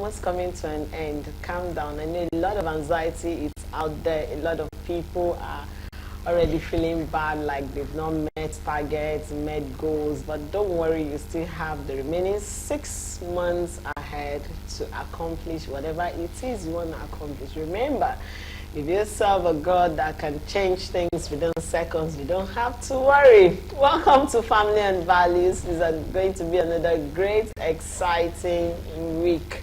almost coming to an end. Calm down. I know a lot of anxiety is out there. A lot of people are already feeling bad, like they've not met targets, met goals, but don't worry, you still have the remaining 6 months ahead to accomplish whatever it is you want to accomplish. Remember, if you serve a God that can change things within seconds, you don't have to worry. Welcome to Family and Values. This is going to be another great, exciting week.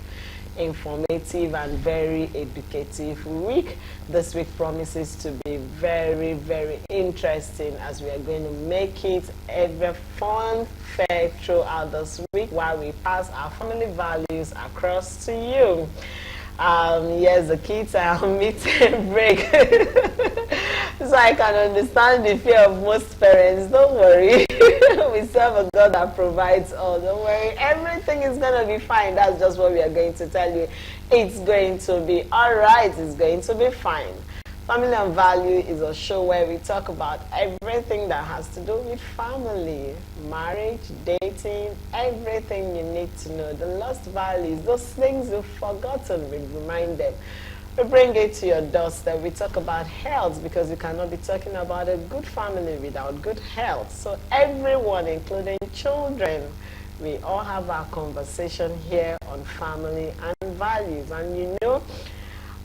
Informative and very educative week. This week promises to be very, very interesting, as we are going to make it ever fun, fair throughout this week while we pass our family values across to you. Yes, the kids are on meeting break. So I can understand the fear of most parents. Don't worry. We serve a God that provides all. Don't worry. Everything is going to be fine. That's just what we are going to tell you. It's going to be all right. It's going to be fine. Family and Value is a show where we talk about everything that has to do with family, marriage, dating, everything you need to know. The lost values, those things you've forgotten, we remind them. We bring it to your doorstep. We talk about health, because you cannot be talking about a good family without good health. So everyone, including children, we all have our conversation here on family and values. And you know,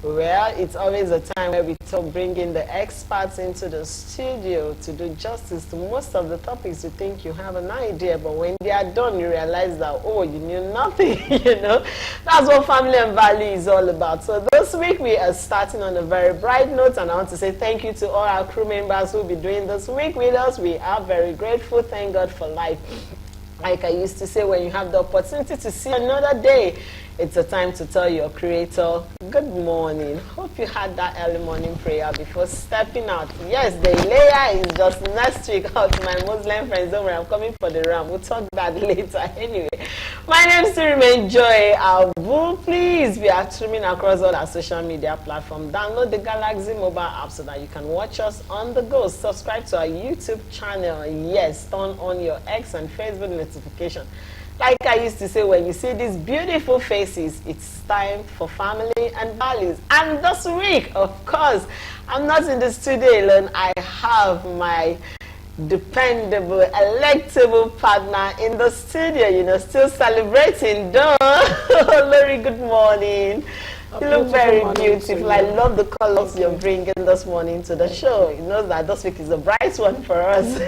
well, it's always a time where we bring in the experts into the studio to do justice to most of the topics. You think you have an idea, but when they are done, you realize that, oh, you knew nothing, you know. That's what Family and Value is all about. So this week, we are starting on a very bright note, and I want to say thank you to all our crew members who will be doing this week with us. We are very grateful. Thank God for life. Like I used to say, when you have the opportunity to see another day, it's a time to tell your Creator, good morning. Hope you had that early morning prayer before stepping out. Yes, the Ileya is just next week. Out to my Muslim friends, don't worry, I'm coming for the ram. We'll talk that later. Anyway, my name is Remain Joy Abu. Please, we are streaming across all our social media platforms. Download the Galaxy mobile app so that you can watch us on the go. Subscribe to our YouTube channel. Yes, turn on your X and Facebook notification. Like I used to say, when you see these beautiful faces, it's time for Family and Values. And this week, of course, I'm not in the studio alone. I have my dependable, electable partner in the studio, you know, still celebrating. Lori, good morning. You look very beautiful. I love the colors you're bringing this morning to the show. You know that this week is a bright one for us.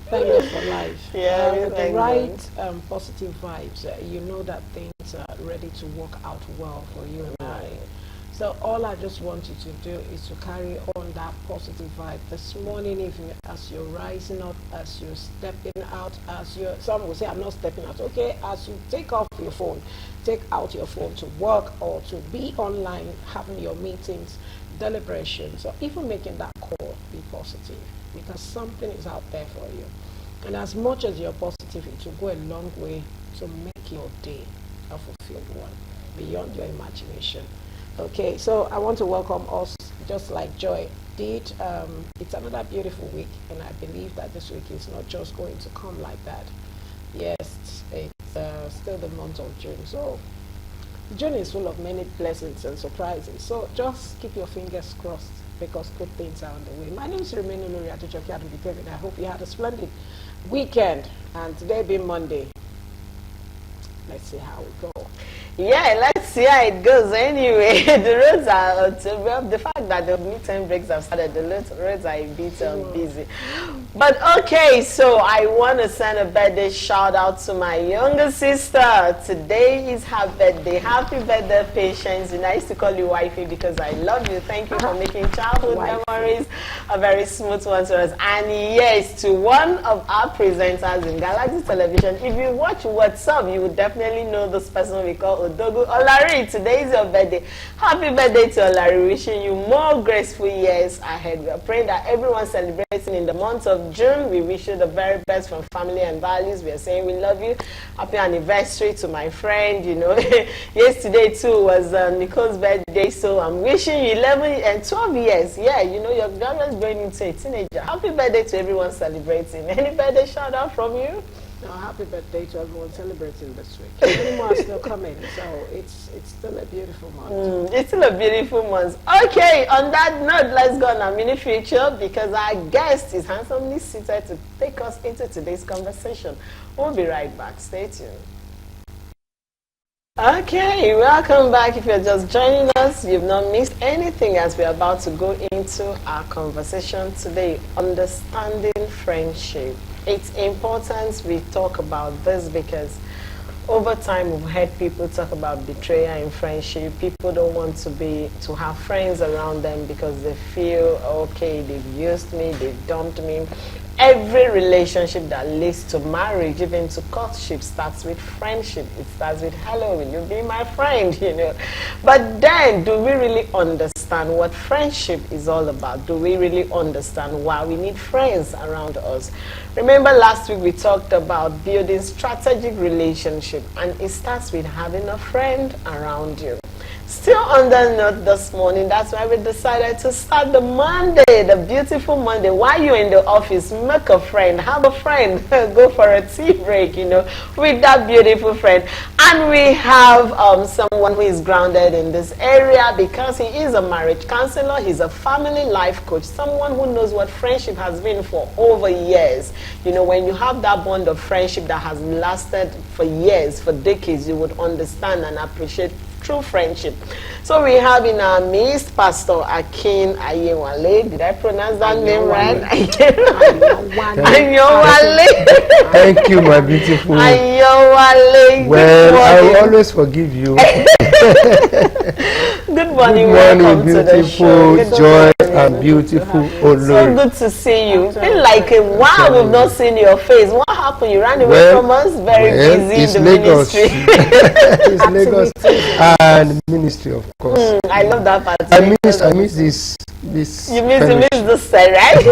Thank you for life. Yeah, the right positive vibes. You know that things are ready to work out well for you and I. So all I just want you to do is to carry on that positive vibe this morning. If you, as you're rising up, as you're stepping out, some will say I'm not stepping out. Okay, as you take out your phone to work or to be online, having your meetings, deliberations, or even making that call, be positive, because something is out there for you. And as much as you're positive, it will go a long way to make your day a fulfilled one, beyond your imagination. Okay, so I want to welcome us, just like Joy did. It's another beautiful week, and I believe that this week is not just going to come like that. Yes, it's still the month of June, so June is full of many blessings and surprises. So just keep your fingers crossed, because good things are on the way. My name is Remenu Lori Atujoki Adubikevin. I hope you had a splendid weekend, and today being Monday, let's see how we go. Yeah, let's see how it goes. Anyway, the roads are, well, the fact that the midterm breaks have started, the roads are a bit busy. But okay, so I want to send a birthday shout out to my younger sister. Today is her birthday. Happy birthday, Patience. And I used to call you wifey because I love you. Thank you for making childhood memories a very smooth one to us. And yes, to one of our presenters in Galaxy Television, if you watch What's Up, you would definitely know this person we call Odogu Olari. Today is your birthday. Happy birthday to Olari. Wishing you more graceful years ahead. We are praying that everyone celebrating in the month of June, we wish you the very best from Family and Values. We are saying we love you. Happy anniversary to my friend. You know, yesterday too was Nicole's birthday, so I'm wishing you 11 and 12 years. Yeah, you know, your girl is going into a teenager. Happy birthday to everyone celebrating. Any birthday shout out from you? happy birthday to everyone celebrating this week. Many more are still coming, so it's still a beautiful month. It's still a beautiful month. Okay, on that note, let's go on our mini feature because our guest is handsomely seated to take us into today's conversation. We'll be right back. Stay tuned. Okay, welcome back. If you're just joining us, you've not missed anything as we're about to go into our conversation today, understanding friendship. It's important we talk about this because over time we've heard people talk about betrayal in friendship. People don't want to have friends around them because they feel, okay, they've used me, they've dumped me. Every relationship that leads to marriage, even to courtship, starts with friendship. It starts with, hello, will you be my friend, you know. But then, do we really understand what friendship is all about? Do we really understand why we need friends around us? Remember last week we talked about building strategic relationship, and it starts with having a friend around you. Still on that note this morning, that's why we decided to start the Monday, the beautiful Monday. While you're in the office, make a friend, have a friend, go for a tea break, you know, with that beautiful friend. And we have someone who is grounded in this area because he is a marriage counselor, he's a family life coach, someone who knows what friendship has been for over years. You know, when you have that bond of friendship that has lasted for years, for decades, you would understand and appreciate true friendship. So we have in our midst Pastor Akin Ayewale. Did I pronounce that name right? Ayewale. Thank you, my beautiful. Ayewale. Well, I will always forgive you. Good morning, good morning, welcome beautiful, to the show. joy and beautiful Olori. So good to see you. Been like a while we've not seen your face. What happened? You ran away from us? Very busy in the Lagos. ministry. It's Lagos and ministry, of course. I love that part. I miss this. You miss the side, right?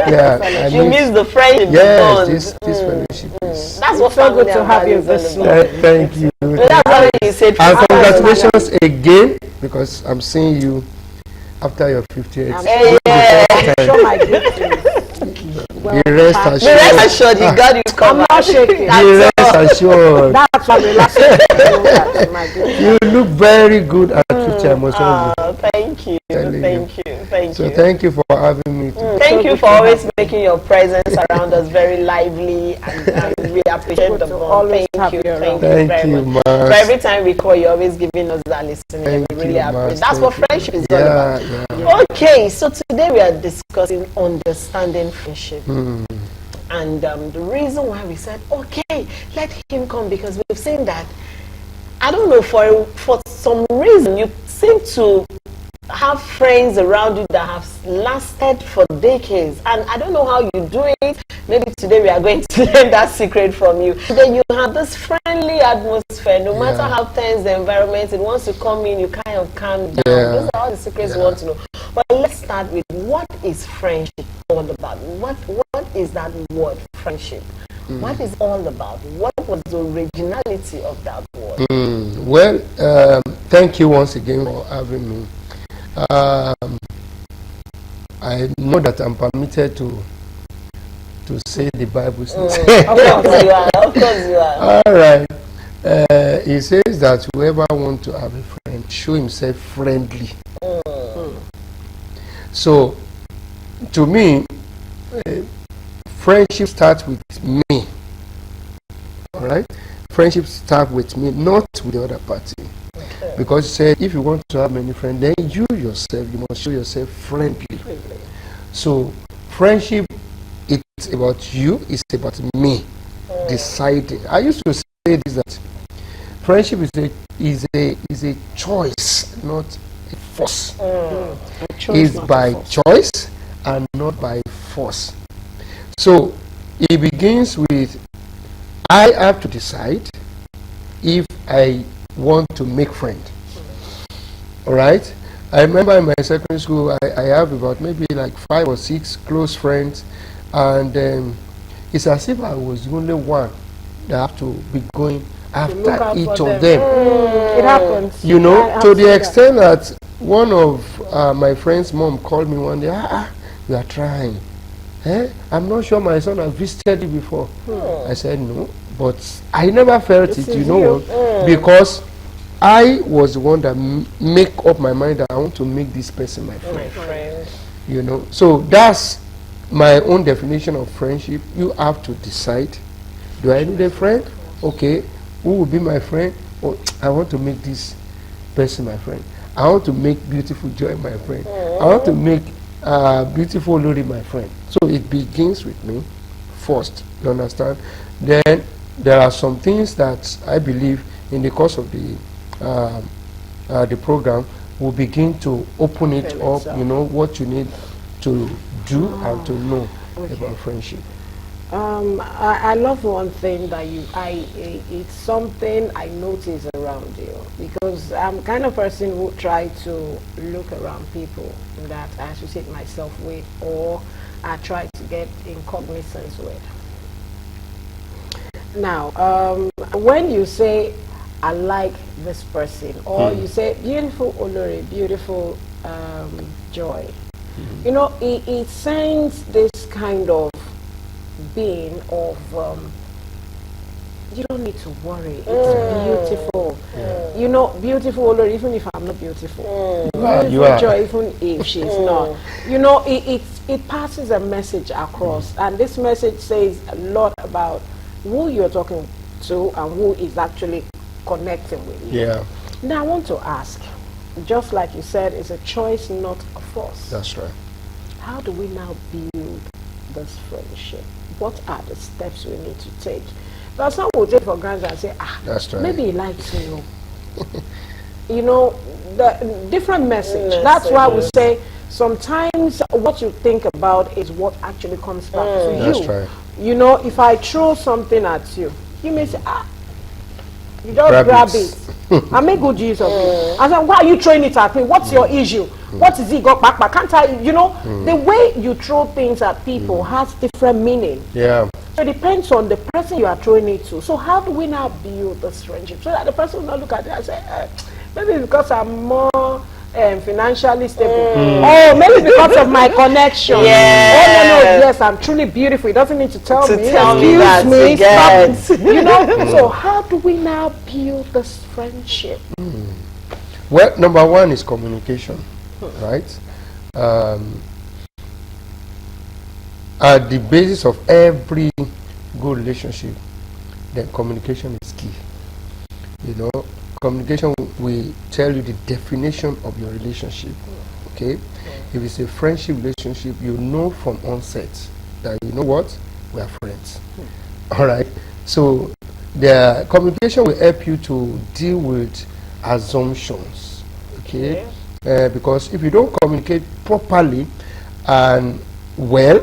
Yeah. You miss the friendship. Yes, this fellowship is. That's what so good to have you this morning. Thank you. That's what you said. And congratulations again, because I'm seeing you after your 50th. Show my greetings. Be rest assured, you got it covered. I'm not shaking. Be rest assured. That's why we last You look very good at future emotions. Thank you. Thank So you. thank you for having me. Thank you for always making your presence around us very lively, and we appreciate the bond. Thank you very much. Mas. So every time we call, you're always giving us that listening. We really appreciate. That's what friendship is all about. Yeah. Okay, so today we are discussing understanding friendship. And the reason why we said, okay, let him come, because we've seen that, I don't know, for some reason, you seem to have friends around you that have lasted for decades. And I don't know how you do it. Maybe today we are going to learn that secret from you. Then you have this friendly atmosphere. No matter how tense the environment, it wants to come in, you kind of calm down. Those are all the secrets we want to know. But let's start with, what is friendship all about? What is that word, friendship? What is all about? What was the originality of that word? Well, thank you once again for having me. I know that I'm permitted to say the Bible says. Of course you are. All right. It says that whoever wants to have a friend, show himself friendly. So, to me, friendship starts with me. All right? Friendship starts with me, not with the other party. Okay. Because you said, if you want to have many friends, then you yourself, you must show yourself friendly. So, friendship, it's about you, it's about me deciding. I used to say this, that friendship is a choice, not a force. It's by choice and not by force. So it begins with, I have to decide if I want to make friends. All right? I remember in my secondary school, I have about maybe like 5 or 6 close friends, and it's as if I was the only one that have to be going after each of them. It happens. You know, to the extent that one of my friend's mom called me one day, you are trying. I'm not sure my son has visited you before. I said, no, but I never felt This it, you is know you. what? Because I was the one that make up my mind that I want to make this person my friend. My friend. You know, so that's my own definition of friendship. You have to decide, do I need a friend? Okay, who will be my friend? Oh, I want to make this person my friend. I want to make beautiful Joy my friend. I want to make beautiful Lori my friend. So it begins with me first, you understand? Then there are some things that I believe in the course of the program will begin to open it up, you know, what you need to do and to know about friendship. I love one thing that it's something I notice around you, because I'm the kind of person who try to look around people that I associate myself with, or I try to get in cognizance with. Now, when you say, I like this person, or you say, beautiful Olori, beautiful Joy, you know, it sends this kind of being of, you don't need to worry, it's beautiful. You know, beautiful Olori, even if I'm not beautiful. Beautiful Joy, even if she's not. You know, it passes a message across, and this message says a lot about who you're talking to and who is actually connecting with you. Yeah. Now I want to ask, just like you said, it's a choice, not a force. That's right. How do we now build this friendship? What are the steps we need to take? Because some will take for granted and say, that's right. Maybe he likes me. You know, the different message. That's why we say sometimes what you think about is what actually comes back to you. That's right. You know, if I throw something at you, you may say, you just grab it. I make good use of it. I said, why are you throwing it at me? What's your issue? What is it got back? Can't I, you know, the way you throw things at people has different meaning. Yeah. So it depends on the person you are throwing it to. So how do we now build this friendship? So that the person will not look at it and say, maybe because I'm more financially stable. Oh, maybe because of my connection. Yeah. Oh, no, yes, I'm truly beautiful. He doesn't need to tell me. Excuse me, that stop. You know, so how do we now build this friendship? Well, number one is communication, right? At the basis of every good relationship, then communication is key. You know, communication will tell you the definition of your relationship. Okay? If it's a friendship relationship, you know from onset that, you know what, we are friends. All right? So the communication will help you to deal with assumptions. Okay? Because if you don't communicate properly and well,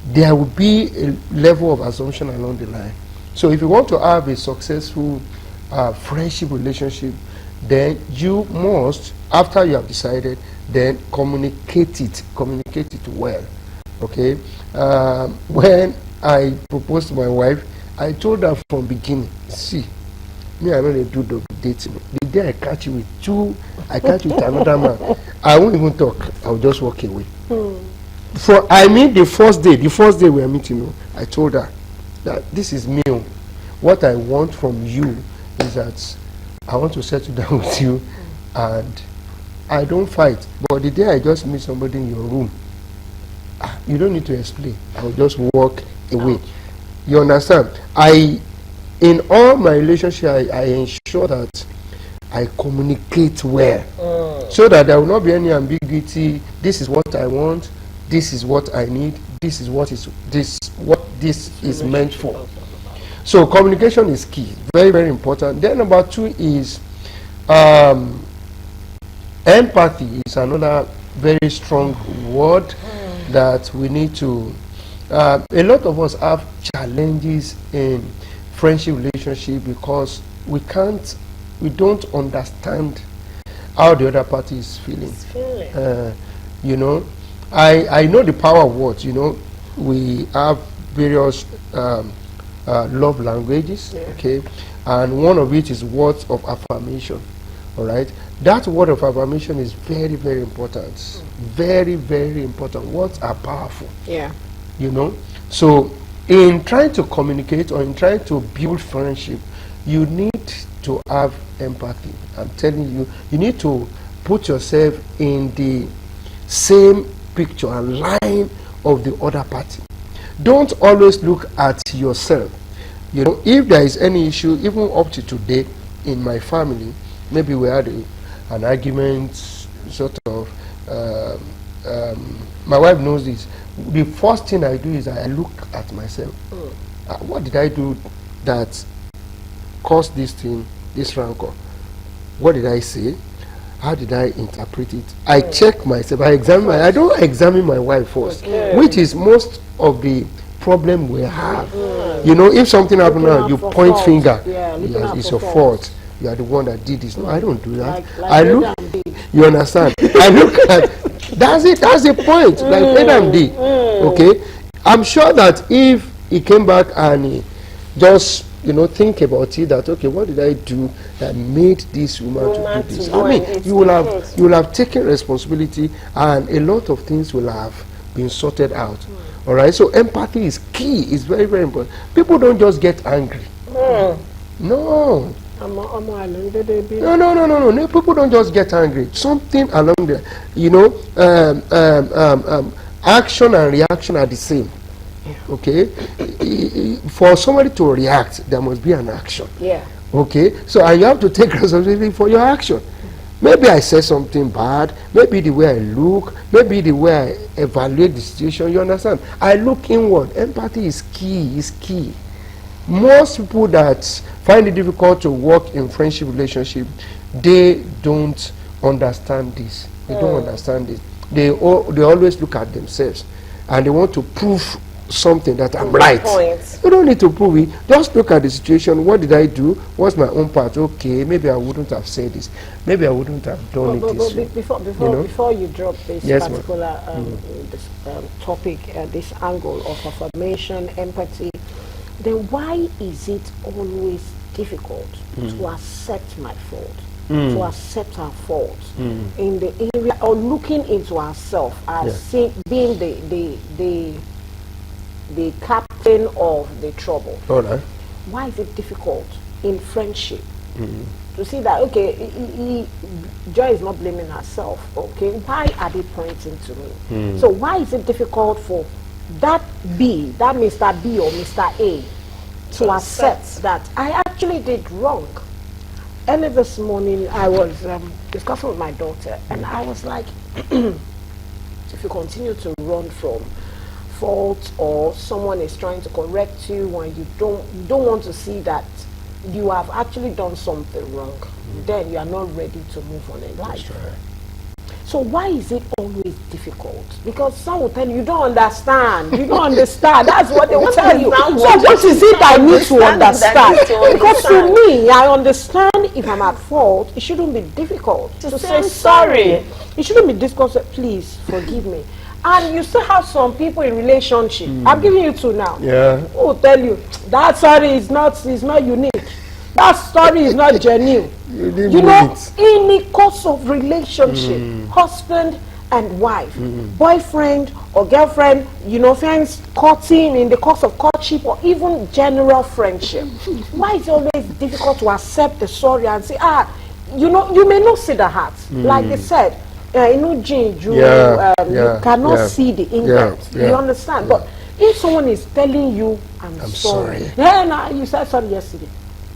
there will be a level of assumption along the line. So if you want to have a successful friendship relationship, then you must, after you have decided, then communicate it well. Okay? When I proposed to my wife, I told her from beginning, see, me, I don't do double dating. The day I catch you with two, I catch you with another man, I won't even talk. I'll just walk away. The first day we are meeting, I told her that this is me. What I want from you is that I want to settle down with you, and I don't fight. But the day I just meet somebody in your room, you don't need to explain. I'll just walk away. You understand? In all my relationships, I ensure that I communicate well, so that there will not be any ambiguity. This is what I want. This is what I need. This is what this is meant for. So communication is key, very, very important. Then number two is empathy is another very strong word that we need to. A lot of us have challenges in friendship relationship because we don't understand how the other party is feeling. You know, I know the power of words. You know, we have various love languages, okay, and one of it is words of affirmation. All right, that word of affirmation is very, very important. Very, very important. Words are powerful. Yeah. you know. So in trying to communicate or in trying to build friendship, you need to have empathy. I'm telling you, you need to put yourself in the same picture and line of the other party. Don't always look at yourself. You know, if there is any issue, even up to today in my family, maybe we had an argument, sort of. My wife knows this. The first thing I do is I look at myself. What did I do that caused this thing, this rancor? What did I say? How did I interpret it? I check myself. I examine. I don't examine my wife first, which is most of the problem we have. You know, if something happened now, you point fault. finger. Yeah, it's your fault. You are the one that did this. No, I don't do that. Like I look. You understand? I look at. That's it. That's the point. Like Adam did. Okay. I'm sure that if he came back and he just, you know, think about it, that okay, what did I do that made this woman to do this? I mean, you will have taken responsibility, and a lot of things will have been sorted out. All right. So empathy is key. It's very, very important. People don't just get angry. No. No. People don't just get angry. Something along the, you know, action and reaction are the same. Okay, for somebody to react, there must be an action. Yeah. Okay, so and you have to take responsibility for your action. Maybe I said something bad. Maybe the way I look. Maybe the way I evaluate the situation. You understand? I look inward. Empathy is key. Is key. Most people that find it difficult to work in friendship relationship, they don't understand this. They don't understand it. They always look at themselves, and they want to prove something that I'm right. You don't need to prove it. Just look at the situation. What did I do? What's my own part? Okay, maybe I wouldn't have said this. Maybe I wouldn't have done it this way. Before you drop this particular topic, this angle of affirmation, empathy, then why is it always difficult to accept my fault, to accept our faults in the area, or looking into ourselves as being the captain of the trouble? All right. Why is it difficult in friendship to see that, okay, Joy is not blaming herself, okay, why are they pointing to me? So why is it difficult for that Mr. B or Mr. A to accept that I actually did wrong? Early this morning I was discussing with my daughter, and I was like, if you continue to run from fault, or someone is trying to correct you when you don't want to see that you have actually done something wrong, then you are not ready to move on in life. That's right. So why is it always difficult? Because some will tell you, you don't understand. You don't understand. That's what they will tell you. So what is it I need to understand? Because to me, I understand if I'm at fault, it shouldn't be difficult to say sorry. It shouldn't be difficult to say, please forgive me. And you still have some people in relationship. I'm giving you two now. Yeah. Who will tell you that sorry is not unique. That story is not genuine. You know, in the course of relationship, husband and wife, boyfriend or girlfriend, you know, friends courting in the course of courtship, or even general friendship, why is it always difficult to accept the sorry and say, you know, you may not see the heart. Like they said, you know, you cannot see the intent. You understand? But if someone is telling you, I'm sorry. Yeah, you said sorry yesterday.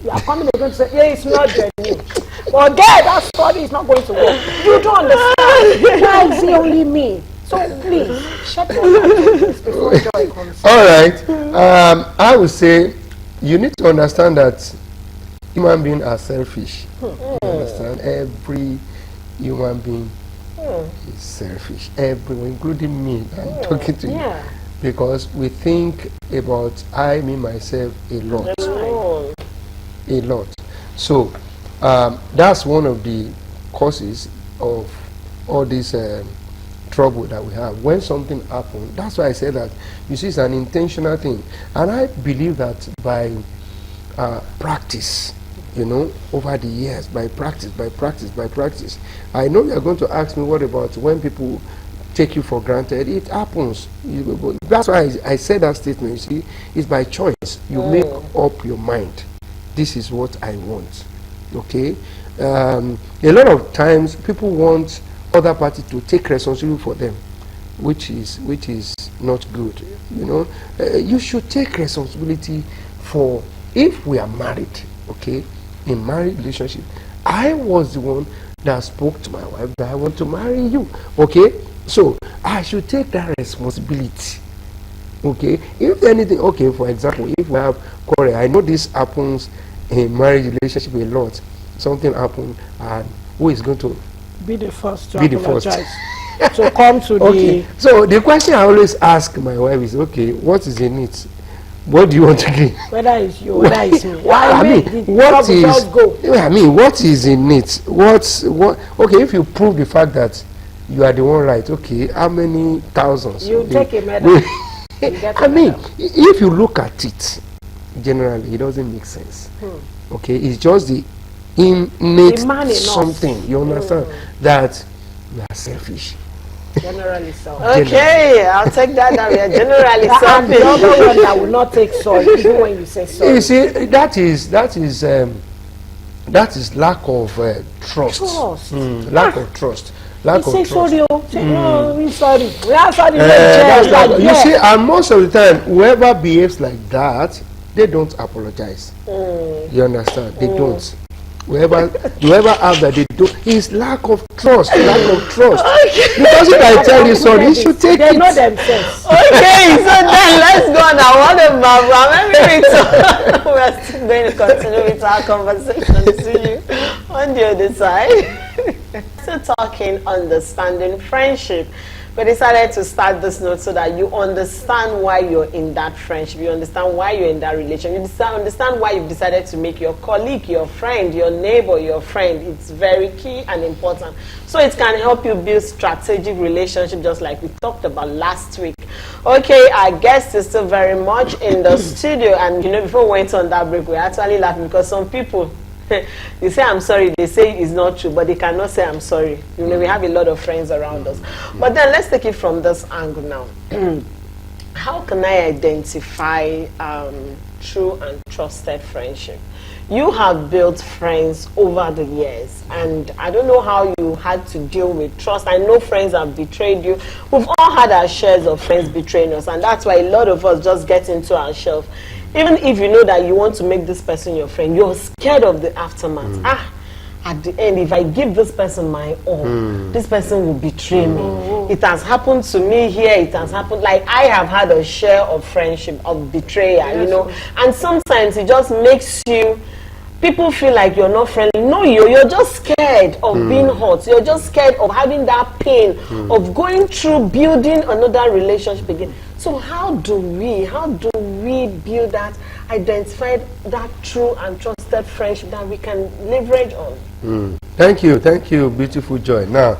You are coming again to say, yeah, it's not genuine. But that story is not going to work. You don't understand. Why is it only me? So please, shut your mouth before Joy comes. All right. I would say you need to understand that human beings are selfish. You understand? Every human being is selfish. Everyone, including me. I'm talking to you. Because we think about I, me, myself a lot. A lot. So that's one of the causes of all this trouble that we have. When something happens, that's why I say that, you see, it's an intentional thing. And I believe that by practice, you know, over the years, by practice. I know you're going to ask me, what about when people take you for granted. It happens. That's why I said that statement. You see, it's by choice. You make up your mind. This is what I want. Okay. A lot of times people want other party to take responsibility for them, which is not good. You know, you should take responsibility for. If we are married, okay, in married relationship, I was the one that spoke to my wife that I want to marry you. Okay, so I should take that responsibility. Okay, if anything, okay, for example, if we have quarrel, I know this happens in marriage relationship a lot. Something happened, and who is going to be the first to be the apologize? So come to okay. So the question I always ask my wife is, okay, what is in it? What do you want to do? Whether it's you, whether it's me. I mean, what is? I mean, what is in it? What? Okay, if you prove the fact that you are the one right, okay, how many thousands? You take a medal. I mean, if you look at it, generally, it doesn't make sense. Okay, it's just the innate something. You understand that we are selfish. Generally so. Okay, I'll take that. That we are generally and selfish. the other one that will not take sorry, even when you say sorry. You see, that is lack of trust. Lack of trust. Lack of say trust. sorry, say no, we're sorry. We are sorry. You see, and most of the time, whoever behaves like that, they don't apologize. You understand? They don't. Whoever have that, they do. It's lack of trust. Lack of trust. Because if I tell you sorry, you should take they it. know themselves. Okay, so then let's go now. What about we're still going to continue with our conversation. See you on the other side. Still talking understanding friendship. We decided to start this note so that you understand why you're in that friendship, you understand why you're in that relation, you understand why you've decided to make your colleague, your friend, your neighbor, your friend. It's very key and important. So it can help you build strategic relationship, just like we talked about last week. Okay, our guest is still very much in the studio, and you know, before we went on that break, we actually laughing because some people, they say I'm sorry, they say it's not true, but they cannot say I'm sorry. You know, we have a lot of friends around us. But then let's take it from this angle now. How can I identify true and trusted friendship? You have built friends over the years, and I don't know how you had to deal with trust. I know friends have betrayed you. We've all had our shares of friends betraying us, and that's why a lot of us just get into our shelf. Even if you know that you want to make this person your friend, you're scared of the aftermath. At the end, if I give this person my all, this person will betray me. It has happened to me here. It has happened. Like, I have had a share of friendship, of betrayal, you know. And sometimes it just makes you, people feel like you're not friendly. No, you're just scared of being hurt. You're just scared of having that pain, of going through building another relationship again. So how do we build that, identify that true and trusted friendship that we can leverage on? Thank you, beautiful Joy. Now,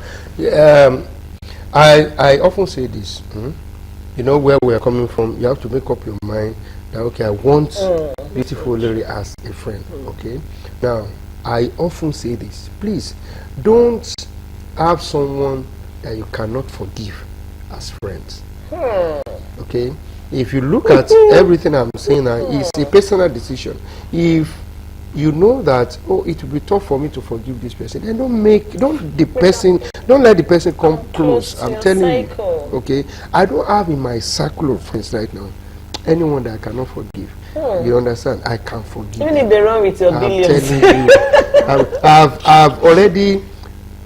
I often say this, you know where we're coming from. You have to make up your mind that, okay, I want beautiful Larry as a friend, okay? Now, I often say this, please, don't have someone that you cannot forgive as friends. Okay, if you look at everything I'm saying now, it's a personal decision. If you know that, oh, it will be tough for me to forgive this person, then don't let the person come close. I'm telling you, okay, I don't have in my circle of friends right now anyone that I cannot forgive. You understand? I can forgive. Even if they run with your billions. Telling you, I've already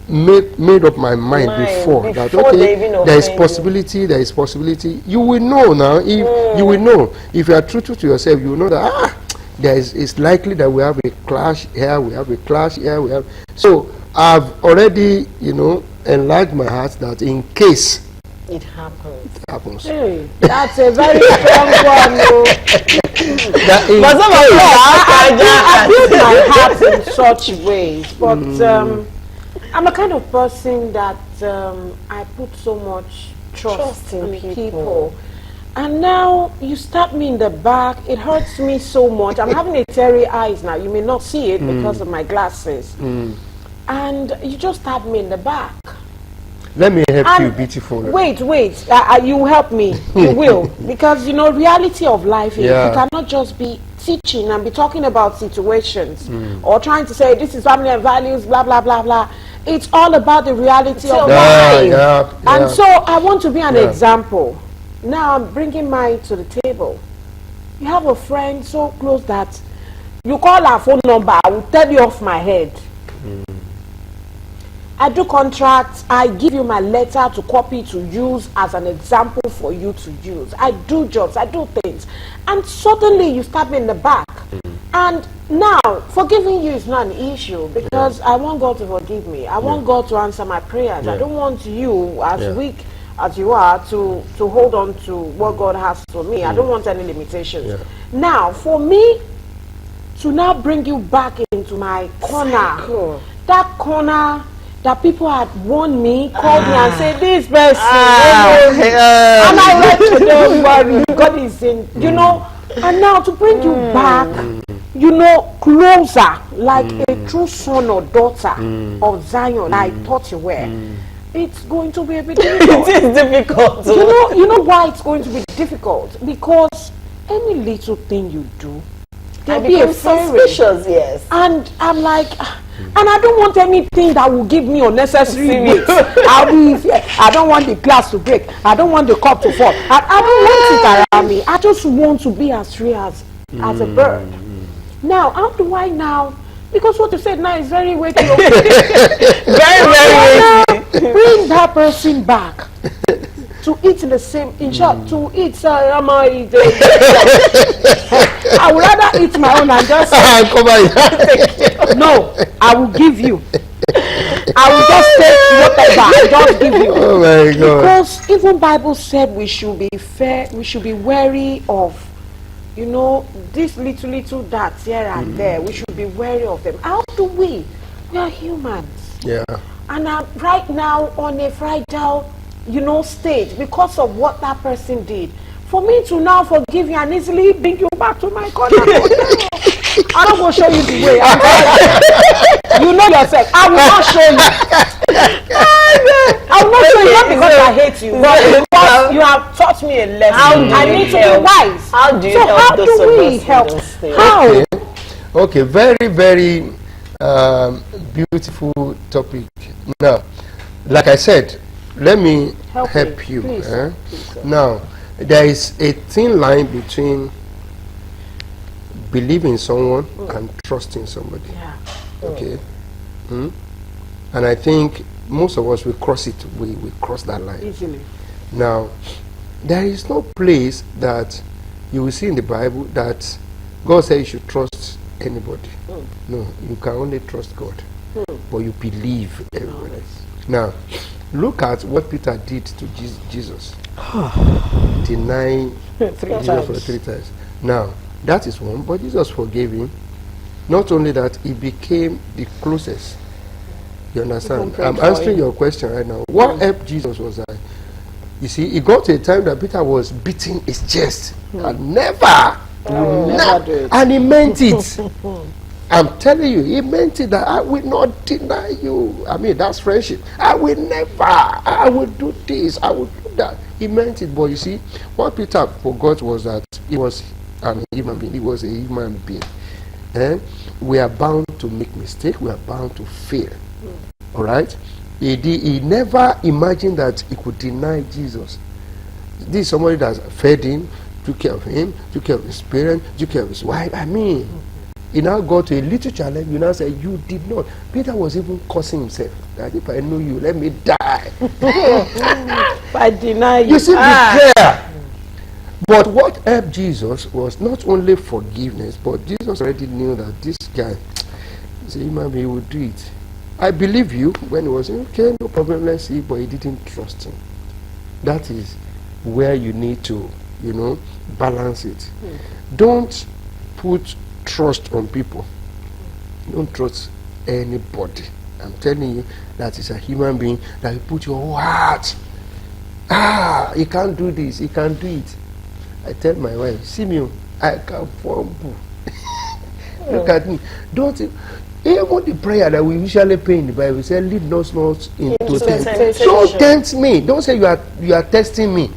made up my mind before that, okay, there is possibility. You will know now. If you will know, if you are true to yourself, you will know that it's likely that we have a clash here, we have a clash here, so I've already, you know, enlarged my heart that in case it happens. Hey, that's a very strong one. But some of I build my heart in such ways, but I'm a kind of person that I put so much trust in people. And now you stab me in the back. It hurts me so much. I'm having a teary eyes now. You may not see it because of my glasses. And you just stab me in the back. Let me help you, beautiful. Wait, you help me. You will. Because, you know, reality of life is you cannot just be teaching and be talking about situations or trying to say this is family and values, blah, blah, blah, blah. It's all about the reality of life. And so I want to be an example. Now I'm bringing mine to the table. You have a friend so close that you call her phone number, I will tell you off my head. I do contracts, I give you my letter to copy to use as an example for you to use. I do jobs, I do things. And suddenly you stab me in the back. And now, forgiving you is not an issue because I want God to forgive me. I want God to answer my prayers. I don't want you, as weak as you are, to hold on to what God has for me. I don't want any limitations. Now, for me to now bring you back into my corner, that corner that people had warned me, called me and said, this person, and I went to them, worry, God is in, you know, and now to bring you back, you know, closer, like a true son or daughter of Zion, I thought you were. It's going to be a bit difficult. It is difficult. You know why it's going to be difficult? Because any little thing you do, I become suspicious, yes. And I'm like, and I don't want anything that will give me unnecessary weight. I don't want the glass to break. I don't want the cup to fall. I don't want it around me. I just want to be as free as a bird. Now, how do I now? Because what you said now is very weighty. Very weighty. Bring that person back to eat in the same, in short, to eat. I would rather eat my own and just no, I will give you. I will just take whatever I just give you. Oh my God. Because even Bible said we should be fair, we should be wary of, you know, these little dots here and there. We should be wary of them. How do we? We are humans. Yeah. And I'm right now on a fragile, you know, stage because of what that person did. For me to now forgive you and easily bring you back to my corner, I don't want to show you the way. You know yourself. I will not show you. I will not show you, not because I hate you, but because you have taught me a lesson. I need to be wise. How do you so help how those do we of us help? in those things? How? Okay, very, very beautiful topic. Now, like I said, let me help you. Please. Now, there is a thin line between believing someone and trusting somebody. Yeah. Okay. And I think most of us will cross it. We cross that line Easily. Now, there is no place that you will see in the Bible that God says you should trust anybody. No, you can only trust God. But you believe everybody. Now, look at what Peter did to Jesus. Denying Jesus for 3 times. Now, that is one, but Jesus forgave him. Not only that, he became the closest. You understand? I'm answering your question right now. What helped Jesus was that, you see, he got to a time that Peter was beating his chest. And never do it. And he meant it. I'm telling you, he meant it, that I will not deny you. I mean, that's friendship. I will do this, I will do that. He meant it, but you see, what Peter forgot was that he was a human being. He was a human being. And we are bound to make mistakes. We are bound to fail. All right? He never imagined that he could deny Jesus. This is somebody that fed him, took care of him, took care of his parents, took care of his wife. I mean, he now got to a little challenge. You now say, you did not. Peter was even cursing himself. That if I know you, let me die. I deny you. You see, be clear. But what helped Jesus was not only forgiveness, but Jesus already knew that this guy, he's a human being, he would do it. I believe you when he was saying, okay, no problem, let's see, but he didn't trust him. That is where you need to, you know, balance it. Don't put trust on people. Don't trust anybody. I'm telling you, that is a human being that you put your whole heart. He can't do this, he can't do it. I tell my wife, see me, I can fumble. Look at me. Don't. Even the prayer that we usually pray in the Bible says, lead us not into temptation. temptation. Don't tempt me. Don't say you are testing me.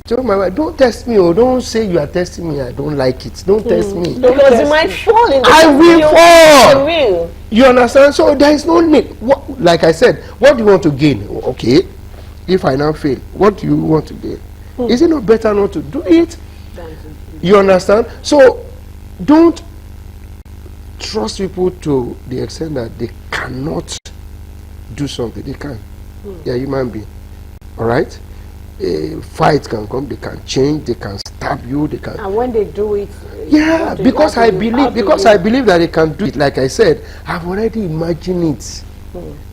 Tell my wife, don't test me, or don't say you are testing me. I don't like it. Don't test me. Because you might fall in the I will fall. You will. You understand? So there is no need. Like I said, what do you want to gain? Okay, if I now fail, what do you want to gain? Is it not better not to do it? You understand? So don't trust people to the extent that they cannot do something. They can. They are human beings. All right? A fight can come, they can change, they can stab you, they can. And when they do it, Yeah, because I believe that they can do it. Like I said, I've already imagined it.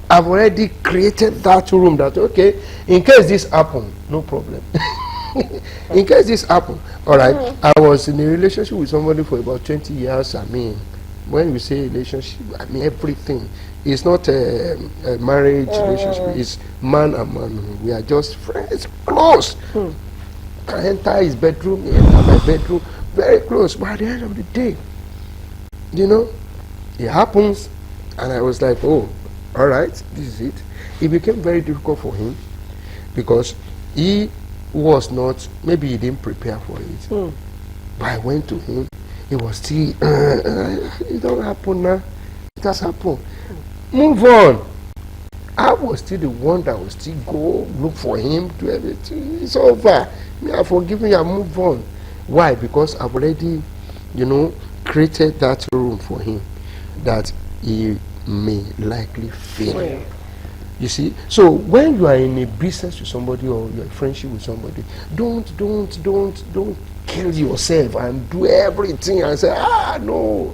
I've already created that room that, okay, in case this happen, no problem. In case this happen, all right. I was in a relationship with somebody for about 20 years. I mean, when we say relationship, I mean everything. It's not a marriage relationship. It's man and man. We are just friends, close. I enter his bedroom, he enter my bedroom, very close. But at the end of the day, you know, it happens, and I was like, oh, all right, this is it. It became very difficult for him because he was not, maybe he didn't prepare for it. But I went to him, he was still, it don't happen now. It has happened. Move on. I was still the one that will still go look for him, do everything. It's over. Me, I've forgiven you, I move on. Why? Because I've already, you know, created that room for him that he may likely fail. You see? So when you are in a business with somebody or you're in a friendship with somebody, don't kill yourself and do everything and say, no.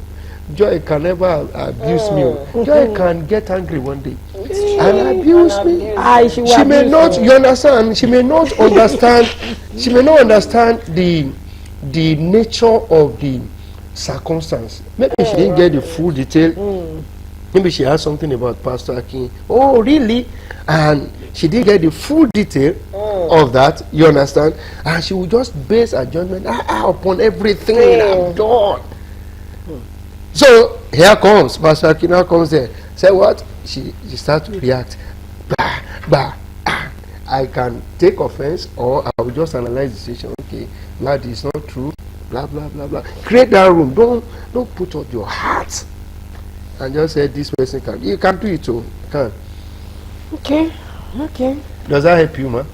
Joy can never abuse me. Joy can get angry one day and abuse me. She may not, you understand, she may not understand, she may not understand the nature of the circumstance. Maybe she didn't get the full detail. Maybe she has something about Pastor Akin. Oh, really? And she didn't get the full detail of that, you understand? And she will just base her judgment upon everything I've done. So here comes Pastor Akina comes there. Say what? She starts to react. Bah, bah, I can take offense, or I will just analyze the situation. Okay, that is not true. Blah blah blah blah. Create that room. Don't put out your heart and just say this person can. You can do it too. Can. Okay. Does that help you, man?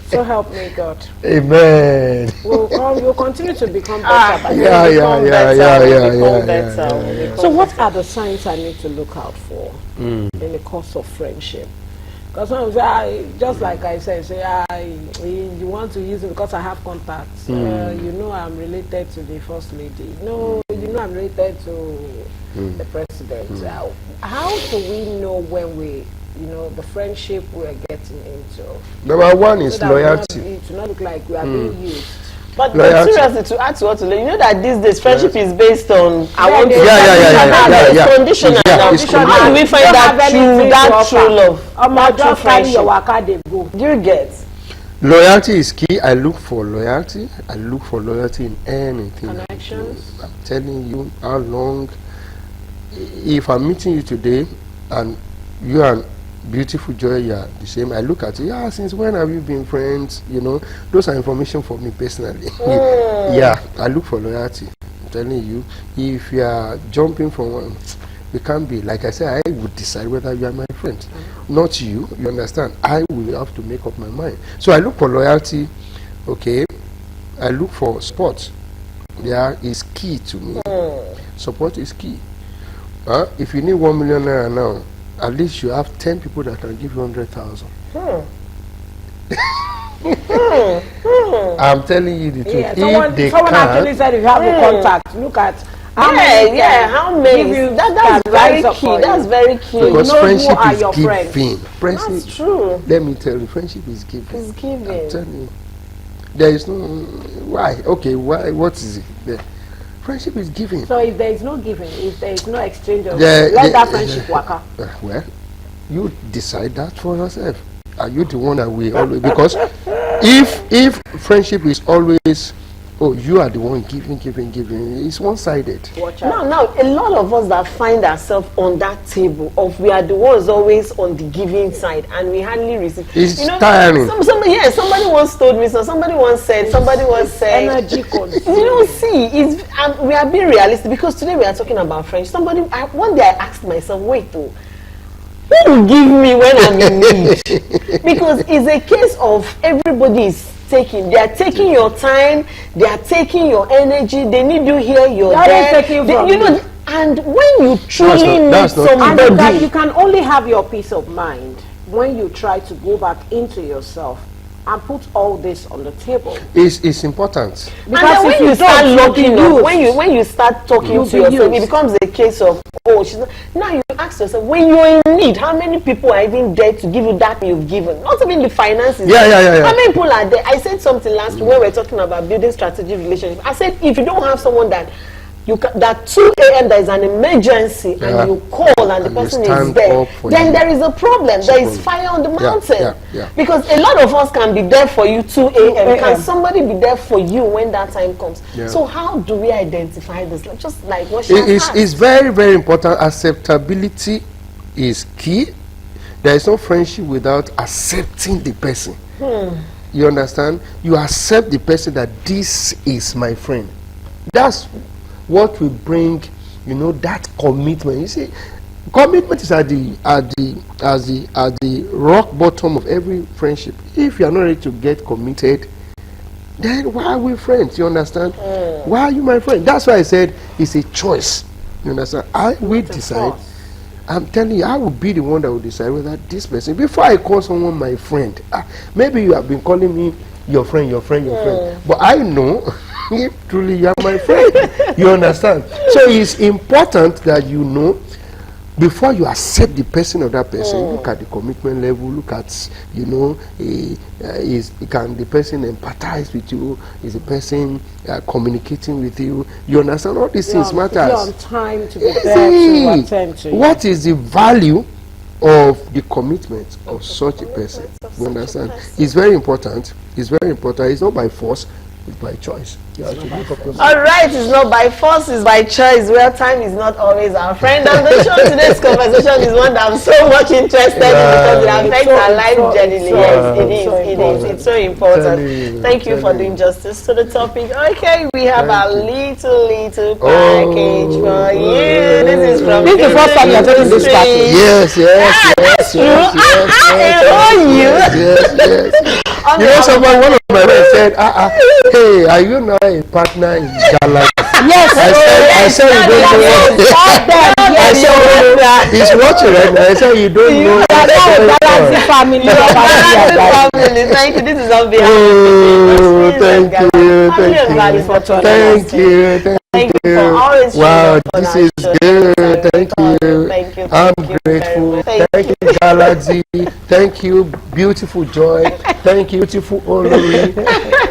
So help me God. Amen. We'll continue to become better. So what are the signs I need to look out for in the course of friendship? Because sometimes just like I said, you want to use it because I have contacts. You know I'm related to the First Lady. No, you know I'm related to the President. How do we know when the friendship we're getting into? Number one is loyalty. It will not look like we are being used. But seriously, to add to what you know that these days friendship is based on Yeah. Conditional. How do we find that true love? Do you get? Loyalty is key. I look for loyalty. I look for loyalty in anything. Connections. I'm telling you how long. If I'm meeting you today and you are beautiful Joy, yeah, the same. I look at you. Yeah, since when have you been friends? You know, those are information for me personally. Yeah, I look for loyalty. I'm telling you, if you are jumping from one, we can't be. Like I said, I would decide whether you are my friend, not you. You understand? I will have to make up my mind. So I look for loyalty. Okay, I look for support. Yeah, is key to me. Support is key. If you need 1 million naira now, at least you have 10 people that can give you 100,000. I'm telling you the truth. Yeah, someone actually said if you have the contact, look at how many. That's very key. That's very key. Because friendship are is your giving. That's true. Let me tell you, friendship is giving. It's giving. I'm telling you. There is no why. Okay, why? What is it? Friendship is giving. So if there is no giving, if there is no exchange of let that friendship work out. Well, you decide that for yourself. Are you the one that will always? Because if friendship is always oh, you are the one giving. It's one-sided. Watch out. Now, a lot of us that find ourselves on that table of we are the ones always on the giving side and we hardly receive. It's tiring. Somebody once told me, somebody once said, Energy consumed. you know, see, we are being realistic because today we are talking about French. One day I asked myself, wait, who will give me when I'm in need? Because it's a case of everybody is taking. They are taking your time. They are taking your energy. They need you here. You're there. You know, and when you truly need somebody, and you can only have your peace of mind when you try to go back into yourself and put all this on the table. It's important. Because and then when you start looking up, when you start talking to yourself, it becomes a case of, oh, now you ask yourself, when you're in need, how many people are even there to give you that you've given? Not even the finances. Yeah. How many people are there? I said something last week when we were talking about building strategic relationships. I said, if you don't have someone that that 2 a.m. there is an emergency and you call and the person is there, then there is a problem. There is fire on the mountain. Because a lot of us can be there for you 2 a.m. Can somebody be there for you when that time comes? So how do we identify this? Just like what she asked. It's very, very important. Acceptability is key. There is no friendship without accepting the person. You understand? You accept the person that this is my friend. That's what will bring, you know, that commitment. You see, commitment is at the rock bottom of every friendship. If you are not ready to get committed, then why are we friends? You understand? Why are you my friend? That's why I said it's a choice. You understand? I will decide. I'm telling you, I will be the one that will decide whether this person, before I call someone my friend, maybe you have been calling me your friend, but I know if truly you are my friend. You understand? So it's important that you know before you accept the person of that person. Look at the commitment level. Look at, you know, can the person empathize with you? Is the person communicating with you? You understand? All these things matter. On time to be there to attend to you. What is the value of the commitment of such a person? You understand? It's very important. It's very important. It's not by force. It's by choice. All right, it's not by force, it's by choice. Well, time is not always our friend. And the show today's conversation is one that I'm so much interested in because it affects our life generally. Yes, it is. It's so important. Thank you for doing justice to the topic. Okay, we have a little package for you. This is from the first time you're taking this package. Yes. That's true. You know, one of my friends said, hey, are you not a partner in Galaxy? Yes. I said you don't know. I said he's watching right now. I said you don't know. Galaxy family. Thank you. This is on behalf of Thank you for always. Wow, this is good. Thank you. I'm grateful. Thank you, Galaxy. Thank you, beautiful Joy. Thank you, beautiful Olori.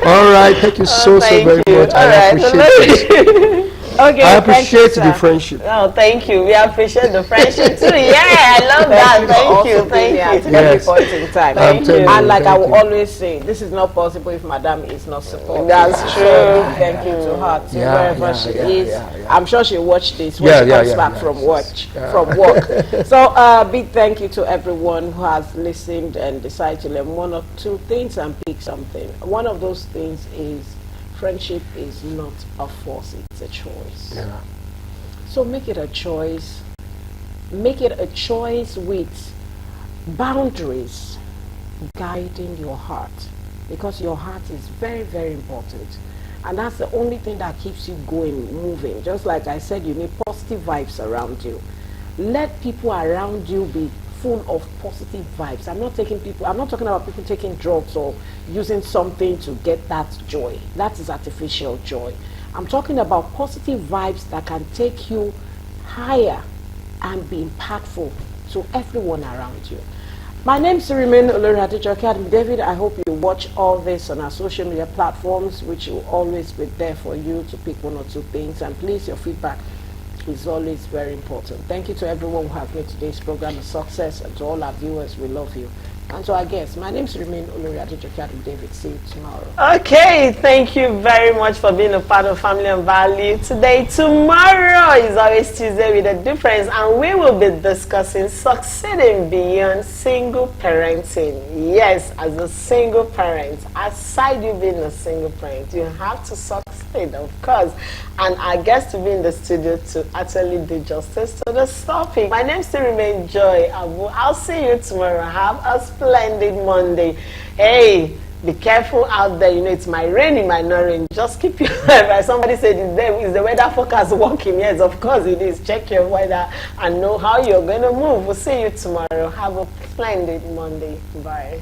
All right, thank you so very much. I appreciate it. Okay, I appreciate the friendship. Oh, thank you. We appreciate the friendship too. Yeah, I love that. Thank you. Every point in time. Thank you. And like I will always say, this is not possible if Madam is not supportive. That's true. Thank you to her, wherever she is. I'm sure she'll watch this when she comes back from work. So, big thank you to everyone who has listened and decided to learn one or two things and pick something. One of those things is friendship is not a force, it's a choice. So make it a choice. Make it a choice with boundaries guiding your heart, because your heart is very, very important. And that's the only thing that keeps you going, moving. Just like I said, you need positive vibes around you. Let people around you be full of positive vibes. I'm not talking about people taking drugs or using something to get that joy. That is artificial joy. I'm talking about positive vibes that can take you higher and be impactful to everyone around you. My name is Sirimin Olori David. I hope you watch all this on our social media platforms, which will always be there for you to pick one or two things. And please, your feedback is always very important. Thank you to everyone who has made today's program a success, and to all our viewers, we love you. And to our guests, my name is Remain Oloriade Jokiadu David. See you tomorrow. Okay, thank you very much for being a part of Family and Value today. Tomorrow is always Tuesday with a difference, and we will be discussing succeeding beyond single parenting. Yes, as a single parent, aside you being a single parent, you have to succeed, of course. And our guest will be in the studio to actually do justice to this topic. My name still remains Joy Abu. I'll see you tomorrow. Have a splendid Monday. Hey, be careful out there. You know, it might rain, it might not rain. Just keep your head. Somebody said, is the weather forecast working? Yes, of course it is. Check your weather and know how you're going to move. We'll see you tomorrow. Have a splendid Monday. Bye.